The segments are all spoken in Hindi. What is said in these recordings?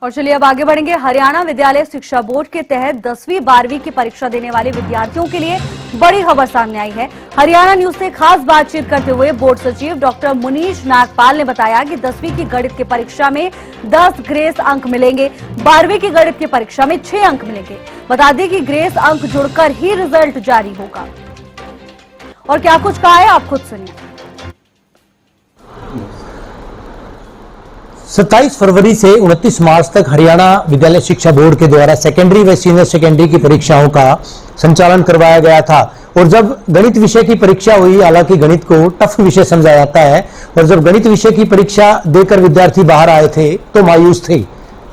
और चलिए अब आगे बढ़ेंगे। हरियाणा विद्यालय शिक्षा बोर्ड के तहत 10वीं 12वीं की परीक्षा देने वाले विद्यार्थियों के लिए बड़ी खबर सामने आई है। हरियाणा न्यूज से खास बातचीत करते हुए बोर्ड सचिव डॉक्टर मुनीश नागपाल ने बताया कि 10वीं की गणित की परीक्षा में 10 ग्रेस अंक मिलेंगे, 12वीं की गणित की परीक्षा में 6 अंक मिलेंगे। बता दें कि ग्रेस अंक जुड़कर ही रिजल्ट जारी होगा। और क्या कुछ कहा है आप खुद सुनिए। 27 फरवरी से 29 मार्च तक हरियाणा विद्यालय शिक्षा बोर्ड के द्वारा सेकेंडरी व सीनियर सेकेंडरी की परीक्षाओं का संचालन करवाया गया था। और जब गणित विषय की परीक्षा हुई, हालांकि गणित को टफ विषय समझा जाता है, और जब गणित विषय की परीक्षा देकर विद्यार्थी बाहर आए थे तो मायूस थे,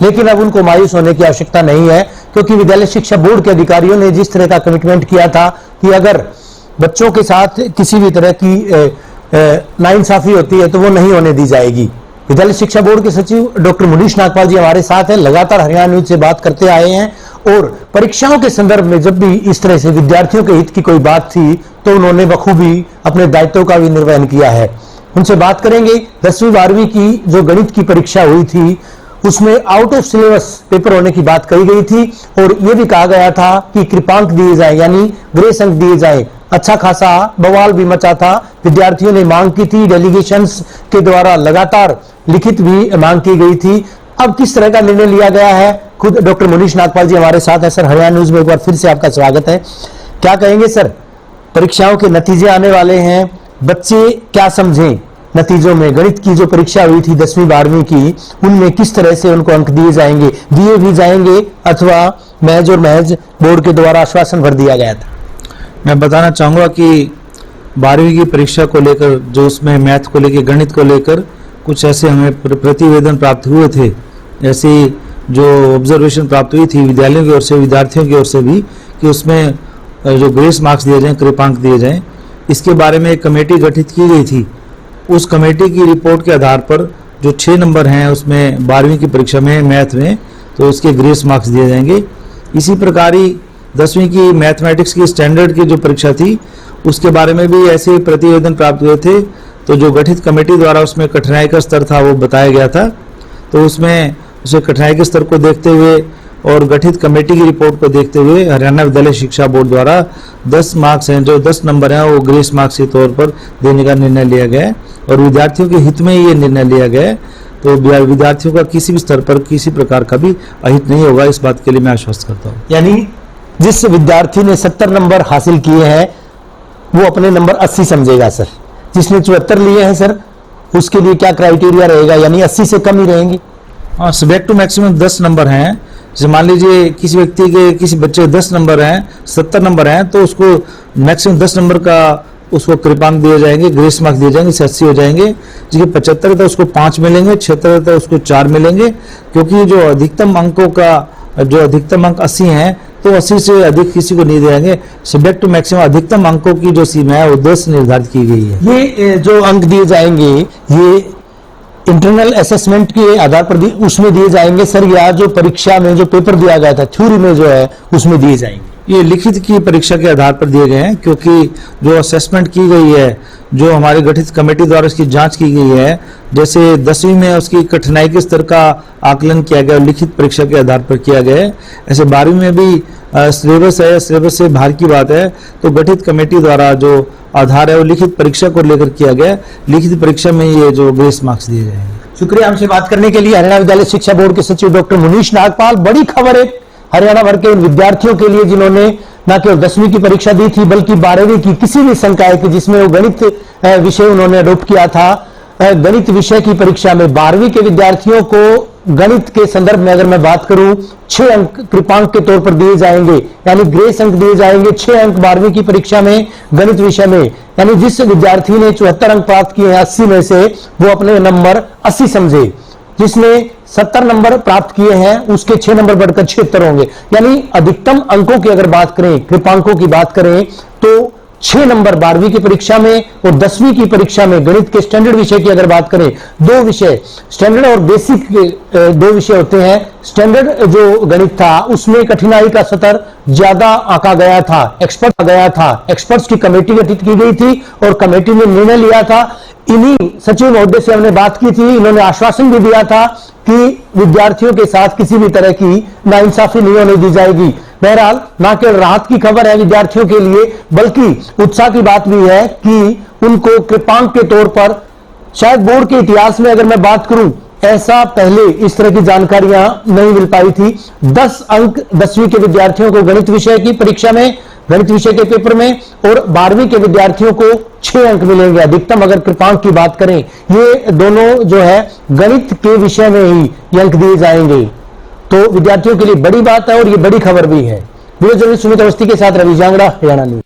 लेकिन अब उनको मायूस होने की आवश्यकता नहीं है, क्योंकि विद्यालय शिक्षा बोर्ड के अधिकारियों ने जिस तरह का कमिटमेंट किया था कि अगर बच्चों के साथ किसी भी तरह की नाइंसाफी होती है तो वो नहीं होने दी जाएगी। विद्यालय शिक्षा बोर्ड के सचिव डॉक्टर मुनीश नागपाल जी हमारे साथ हैं, लगातार हरियाणा न्यूज से बात करते आए हैं, और परीक्षाओं के संदर्भ में जब भी इस तरह से विद्यार्थियों के हित की कोई बात थी तो उन्होंने बखूबी अपने दायित्वों का भी निर्वहन किया है। उनसे बात करेंगे। 10वीं 12वीं की जो गणित की परीक्षा हुई थी उसमें आउट ऑफ सिलेबस पेपर होने की बात कही गई थी, और यह भी कहा गया था कि कृपांक दिए जाए, यानी ग्रेस अंक दिए जाए। अच्छा खासा बवाल भी मचा था, विद्यार्थियों ने मांग की थी, डेलीगेशंस के द्वारा लगातार लिखित भी मांग की गई थी। अब किस तरह का निर्णय लिया गया है, खुद डॉक्टर मुनीश नागपाल जी हमारे साथ है। सर, हरियाणा न्यूज में एक बार फिर से आपका स्वागत है। क्या कहेंगे सर, परीक्षाओं के नतीजे आने वाले हैं, बच्चे क्या समझें नतीजों में? गणित की जो परीक्षा हुई थी 10वीं 12वीं की, उनमें किस तरह से उनको अंक दिए जाएंगे, दिए भी जाएंगे अथवा महज और महज बोर्ड के द्वारा आश्वासन भर दिया गया था? मैं बताना चाहूँगा कि 12वीं की परीक्षा को लेकर, जो उसमें मैथ को लेकर, गणित को लेकर कुछ ऐसे हमें प्रतिवेदन प्राप्त हुए थे, ऐसी जो ऑब्जर्वेशन प्राप्त हुई थी विद्यालयों की ओर से, विद्यार्थियों की ओर से भी, कि उसमें जो ग्रेस मार्क्स दिए जाएँ, कृपांक दिए जाएँ, इसके बारे में एक कमेटी गठित की गई थी। उस कमेटी की रिपोर्ट के आधार पर जो 6 नंबर हैं उसमें 12वीं की परीक्षा में मैथ में, तो उसके ग्रेस मार्क्स दिए जाएंगे। इसी प्रकार ही 10वीं की मैथमेटिक्स की स्टैंडर्ड की जो परीक्षा थी उसके बारे में भी ऐसे प्रतिवेदन प्राप्त हुए थे। तो जो गठित कमेटी द्वारा उसमें कठिनाई का स्तर था वो बताया गया था, तो उसमें उसे कठिनाई के स्तर को देखते हुए और गठित कमेटी की रिपोर्ट को देखते हुए हरियाणा विद्यालय शिक्षा बोर्ड द्वारा 10 मार्क्स हैं, जो 10 नंबर हैं, वो ग्रेस मार्क्स के तौर पर देने का निर्णय लिया गया है, और विद्यार्थियों के हित में ये निर्णय लिया गया है। तो विद्यार्थियों का किसी भी स्तर पर किसी प्रकार का भी अहित नहीं होगा, इस बात के लिए मैं आश्वस्त करता हूँ। यानी जिस विद्यार्थी ने 70 नंबर हासिल किए हैं वो अपने नंबर 80 समझेगा सर। जिसने 74 लिए हैं सर, उसके लिए क्या क्राइटेरिया रहेगा, यानी 80 से कम ही रहेंगे? हाँ, सब्जेक्ट टू मैक्सिमम 10 नंबर हैं। जैसे मान लीजिए किसी व्यक्ति के, किसी बच्चे 10 नंबर हैं, 70 नंबर हैं, तो उसको मैक्सिमम 10 नंबर का उसको कृपांक दिए जाएंगे, ग्रेस मार्क्स दिए जाएंगे, 80 हो जाएंगे। जिसके 75 था उसको 5 मिलेंगे, 76 था उसको 4 मिलेंगे, क्योंकि जो अधिकतम अंकों का जो अधिकतम अंक 80 हैं, तो 80 से अधिक किसी को नहीं देंगे। सब्जेक्ट टू मैक्सिमम अधिकतम अंकों की जो सीमा है वो 10 निर्धारित की गई है। ये जो अंक दिए जाएंगे ये इंटरनल असेसमेंट के आधार पर उसमें दिए जाएंगे सर, या जो परीक्षा में जो पेपर दिया गया था थ्योरी में जो है उसमें दिए जाएंगे? ये लिखित की परीक्षा के आधार पर दिए गए हैं, क्योंकि जो असेसमेंट की गई है, जो हमारी गठित कमेटी द्वारा इसकी जांच की गई है, जैसे 10वीं में उसकी कठिनाई के स्तर का आकलन किया गया, लिखित परीक्षा के आधार पर किया गया है, ऐसे 12वीं में भी सिलेबस है, सिलेबस से बाहर की बात है, तो गठित कमेटी द्वारा जो आधार है वो लिखित परीक्षा को लेकर किया गया। लिखित परीक्षा में ये जो ग्रेस मार्क्स दिए जाएंगे। शुक्रिया हमसे बात करने के लिए हरियाणा विद्यालय शिक्षा बोर्ड के सचिव डॉक्टर मुनीश नागपाल। बड़ी खबर है हरियाणा भर के उन विद्यार्थियों के लिए जिन्होंने न केवल 10वीं की परीक्षा दी थी बल्कि 12वीं की किसी भी संकाय की जिसमें वो गणित विषय उन्होंने अडॉप्ट किया था। गणित विषय की परीक्षा में 12वीं के विद्यार्थियों को गणित के संदर्भ में अगर मैं बात करूं 6 अंक कृपांक के तौर पर दिए जाएंगे, यानी ग्रेस अंक दिए जाएंगे। 6 अंक 12वीं की परीक्षा में गणित विषय में, यानी जिस विद्यार्थी ने 74 अंक प्राप्त किए हैं 80 में से, वो अपने नंबर 80 समझे। जिसने 70 नंबर प्राप्त किए हैं उसके 6 नंबर बढ़कर 76 होंगे। यानी अधिकतम अंकों की अगर बात करें, कृपांकों की बात करें, तो 6 नंबर 12वीं की परीक्षा में और 10वीं की परीक्षा में गणित के स्टैंडर्ड विषय की अगर बात करें, दो विषय स्टैंडर्ड और बेसिक दो विषय होते हैं। स्टैंडर्ड जो गणित था उसमें कठिनाई का स्तर ज्यादा आंका गया था, एक्सपर्ट्स की कमेटी गठित की गई थी और कमेटी ने निर्णय लिया था। इन्हीं सचिव महोदय से हमने बात की थी, इन्होंने आश्वासन भी दिया था कि विद्यार्थियों के साथ किसी भी तरह की नाइंसाफी नहीं होने दी जाएगी। बहरहाल न केवल राहत की खबर है विद्यार्थियों के लिए, बल्कि उत्साह की बात भी है कि उनको कृपांक के तौर पर, शायद बोर्ड के इतिहास में अगर मैं बात करूं, ऐसा पहले इस तरह की जानकारियां नहीं मिल पाई थी। 10 अंक 10वीं के विद्यार्थियों को गणित विषय की परीक्षा में, गणित विषय के पेपर में, और 12वीं के विद्यार्थियों को 6 अंक मिलेंगे अधिकतम अगर कृपांक की बात करें। ये दोनों जो है गणित के विषय में ही ये अंक दिए जाएंगे, तो विद्यार्थियों के लिए बड़ी बात है और ये बड़ी खबर भी है। वीडियो जर्नलिस्ट सुमित अवस्थी के साथ रवि जांगड़ा, हरियाणा न्यूज।